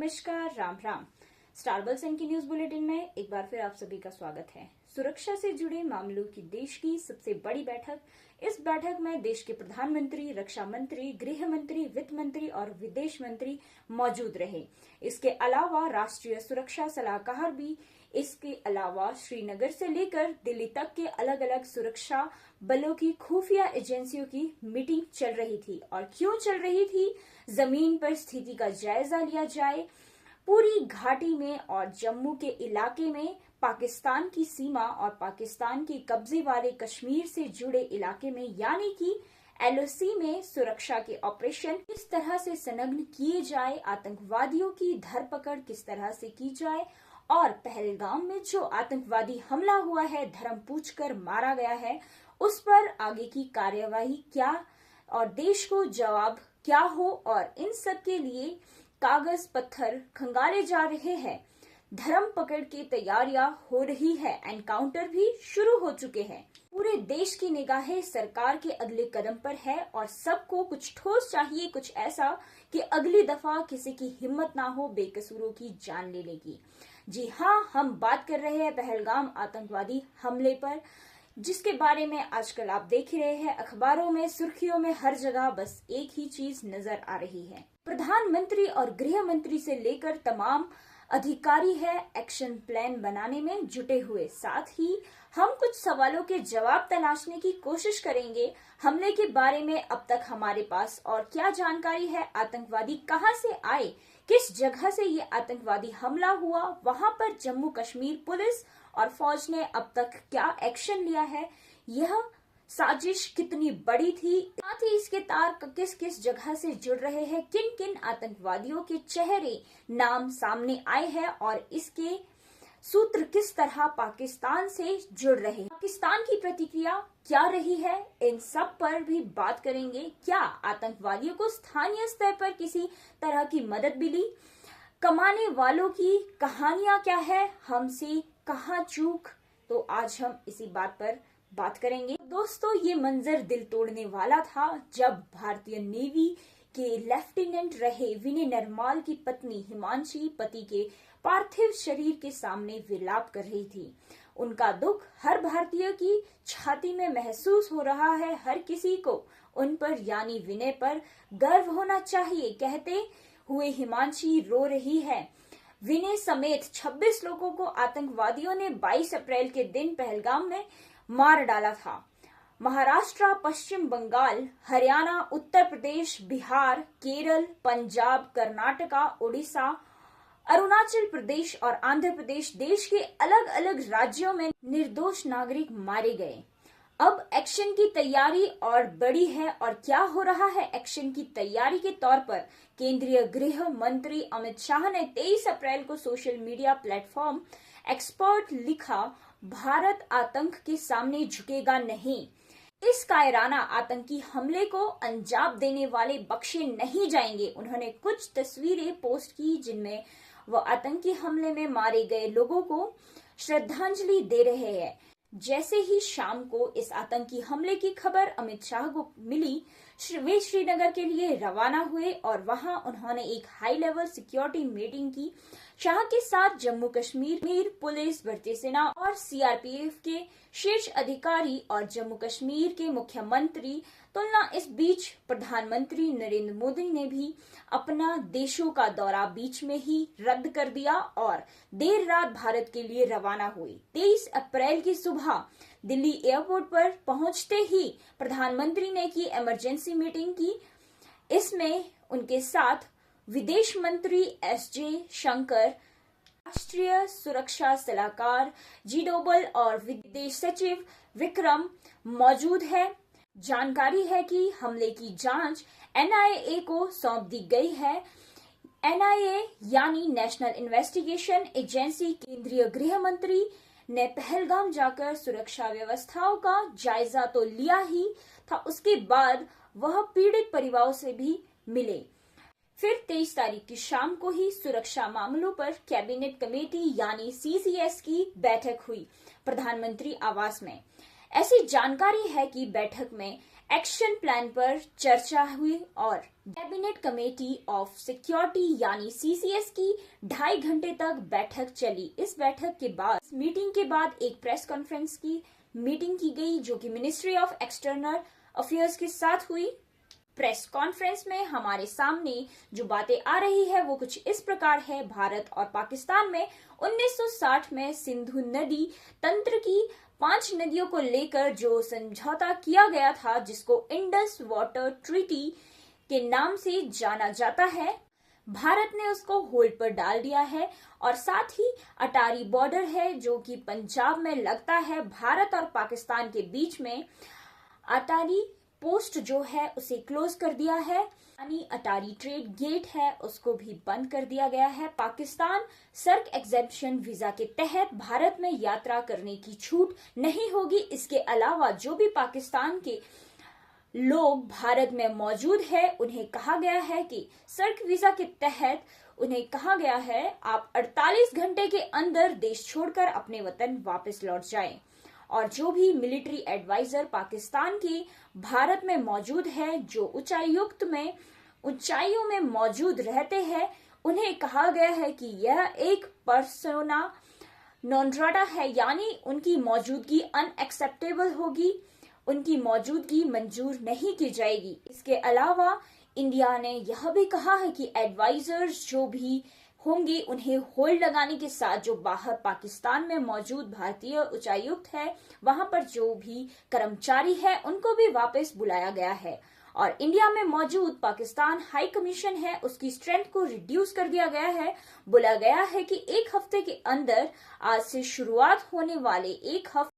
नमस्कार, राम राम। स्टार बल्सन की news bulletin में एक बार फिर आप सभी का स्वागत है। सुरक्षा से जुड़े मामलों की देश की सबसे बड़ी बैठक। इस बैठक में देश के प्रधानमंत्री, रक्षा मंत्री, गृह मंत्री, वित्त मंत्री और विदेश मंत्री मौजूद रहे। इसके अलावा राष्ट्रीय सुरक्षा सलाहकार भी। इसके अलावा श्रीनगर से लेकर दिल्ली तक के अलग अलग सुरक्षा बलों की खुफिया एजेंसियों की मीटिंग चल रही थी। और क्यों चल रही थी, जमीन पर स्थिति का जायजा लिया जाए। पूरी घाटी में और जम्मू के इलाके में पाकिस्तान की सीमा और पाकिस्तान के कब्जे वाले कश्मीर से जुड़े इलाके में यानी कि एलओसी में सुरक्षा के ऑपरेशन किस तरह से संलग्न किए जाए, आतंकवादियों की धरपकड़ किस तरह से की जाए और पहलगाम में जो आतंकवादी हमला हुआ है, धर्म पूछकर मारा गया है, उस पर आगे की कार्यवाही क्या और देश को जवाब क्या हो। और इन सब के लिए कागज पत्थर खंगाले जा रहे हैं। धर्म पकड़ की तैयारियां हो रही है। एनकाउंटर भी शुरू हो चुके हैं। पूरे देश की निगाहें सरकार के अगले कदम पर है और सबको कुछ ठोस चाहिए, कुछ ऐसा कि अगली दफा किसी की हिम्मत ना हो बेकसूरों की जान लेने की। जी हाँ, हम बात कर रहे हैं पहलगाम आतंकवादी हमले पर, जिसके बारे में आजकल आप देख ही रहे हैं अखबारों में, सुर्खियों में, हर जगह बस एक ही चीज नजर आ रही है। प्रधानमंत्री और गृह मंत्री से लेकर तमाम अधिकारी है एक्शन प्लान बनाने में जुटे हुए। साथ ही हम कुछ सवालों के जवाब तलाशने की कोशिश करेंगे। हमले के बारे में अब तक हमारे पास और क्या जानकारी है, आतंकवादी कहां से आए, किस जगह से ये आतंकवादी हमला हुआ, वहां पर जम्मू कश्मीर पुलिस और फौज ने अब तक क्या एक्शन लिया है, यह साजिश कितनी बड़ी थी, साथ ही इसके तार किस किस जगह से जुड़ रहे हैं, किन किन आतंकवादियों के चेहरे नाम सामने आए हैं और इसके सूत्र किस तरह पाकिस्तान से जुड़ रहे हैं, पाकिस्तान की प्रतिक्रिया क्या रही है, इन सब पर भी बात करेंगे। क्या आतंकवादियों को स्थानीय स्तर पर किसी तरह की मदद मिली, कमाने वालों की कहानियां क्या है, हमसे कहां चूक, तो आज हम इसी बात पर बात करेंगे। दोस्तों, ये मंजर दिल तोड़ने वाला था जब भारतीय नेवी के लेफ्टिनेंट रहे विनय नरवाल की पत्नी हिमांशी पति के पार्थिव शरीर के सामने विलाप कर रही थी। उनका दुख हर भारतीय की छाती में महसूस हो रहा है। हर किसी को उन पर यानी विनय पर गर्व होना चाहिए, कहते हुए हिमांशी रो रही है। विनय समेत 26 लोगों को आतंकवादियों ने 22 अप्रैल के दिन पहलगाम में मार डाला था। महाराष्ट्र, पश्चिम बंगाल, हरियाणा, उत्तर प्रदेश, बिहार, केरल, पंजाब, कर्नाटका, उड़ीसा, अरुणाचल प्रदेश और आंध्र प्रदेश देश के अलग अलग राज्यों में निर्दोष नागरिक मारे गए। अब एक्शन की तैयारी और बड़ी है। और क्या हो रहा है एक्शन की तैयारी के तौर पर, केंद्रीय गृह मंत्री अमित शाह ने 23 अप्रैल को सोशल मीडिया प्लेटफॉर्म एक्सपर्ट लिखा, भारत आतंक के सामने झुकेगा नहीं। इस कायराना आतंकी हमले को अंजाम देने वाले बख्शे नहीं जाएंगे। उन्होंने कुछ तस्वीरें पोस्ट की जिनमें वो आतंकी हमले में मारे गए लोगों को श्रद्धांजलि दे रहे हैं। जैसे ही शाम को इस आतंकी हमले की खबर अमित शाह को मिली, वे श्रीनगर के लिए रवाना हुए और वहां उन्होंने एक हाई लेवल सिक्योरिटी मीटिंग की। शाह के साथ जम्मू कश्मीर पुलिस, भारतीय सेना और सीआरपीएफ के शीर्ष अधिकारी और जम्मू कश्मीर के मुख्यमंत्री। तुलना इस बीच प्रधानमंत्री नरेंद्र मोदी ने भी अपना देशों का दौरा बीच में ही रद्द कर दिया और देर रात भारत के लिए रवाना हुई। 23 अप्रैल की सुबह दिल्ली एयरपोर्ट पर पहुंचते ही प्रधानमंत्री ने की इमरजेंसी मीटिंग की। इसमें उनके साथ विदेश मंत्री एस जयशंकर, राष्ट्रीय सुरक्षा सलाहकार जी डोभाल और विदेश सचिव विक्रम मौजूद है। जानकारी है कि हमले की जांच एनआईए को सौंप दी गई है। एनआईए यानी नेशनल इन्वेस्टिगेशन एजेंसी। केंद्रीय गृह मंत्री ने पहलगाम जाकर सुरक्षा व्यवस्थाओं का जायजा तो लिया ही था, उसके बाद वह पीड़ित परिवारों से भी मिले। फिर 23 तारीख की शाम को ही सुरक्षा मामलों पर कैबिनेट कमेटी यानी सीसीएस की बैठक हुई प्रधानमंत्री आवास में। ऐसी जानकारी है कि बैठक में एक्शन प्लान पर चर्चा हुई और कैबिनेट कमेटी ऑफ सिक्योरिटी यानी सीसीएस की 2.5 घंटे तक बैठक चली। इस बैठक के बाद, इस मीटिंग के बाद एक प्रेस कॉन्फ्रेंस की मीटिंग की गई जो कि मिनिस्ट्री ऑफ एक्सटर्नल अफेयर्स के साथ हुई। प्रेस कॉन्फ्रेंस में हमारे सामने जो बातें आ रही है वो कुछ इस प्रकार है। भारत और पाकिस्तान में 1960 में सिंधु नदी तंत्र की 5 नदियों को लेकर जो समझौता किया गया था, जिसको इंडस वाटर ट्रीटी के नाम से जाना जाता है, भारत ने उसको होल्ड पर डाल दिया है। और साथ ही अटारी बॉर्डर है जो कि पंजाब में लगता है भारत और पाकिस्तान के बीच में। अटारी पोस्ट जो है उसे क्लोज कर दिया है, यानी अटारी ट्रेड गेट है उसको भी बंद कर दिया गया है। पाकिस्तान सर्क एग्जेम्पशन वीजा के तहत भारत में यात्रा करने की छूट नहीं होगी। इसके अलावा जो भी पाकिस्तान के लोग भारत में मौजूद है उन्हें कहा गया है कि सर्क वीजा के तहत उन्हें कहा गया है आप 48 घंटे के अंदर देश छोड़कर अपने वतन वापस लौट जाएं। और जो भी मिलिट्री एडवाइजर पाकिस्तान के भारत में मौजूद है, जो ऊंचाइयों में मौजूद रहते हैं, उन्हें कहा गया है कि यह एक पर्सोना नॉन ग्राटा है, यानी उनकी मौजूदगी अनएक्सेप्टेबल होगी, उनकी मौजूदगी मंजूर नहीं की जाएगी। इसके अलावा इंडिया ने यह भी कहा है कि एडवाइजर्स जो भी होंगे उन्हें होल्ड लगाने के साथ जो बाहर पाकिस्तान में मौजूद भारतीय उच्चायुक्त है वहां पर जो भी कर्मचारी है उनको भी वापस बुलाया गया है। और इंडिया में मौजूद पाकिस्तान हाई कमीशन है उसकी स्ट्रेंथ को रिड्यूस कर दिया गया है। बोला गया है कि 1 हफ्ते के अंदर आज से शुरुआत होने वाले 1 हफ्ते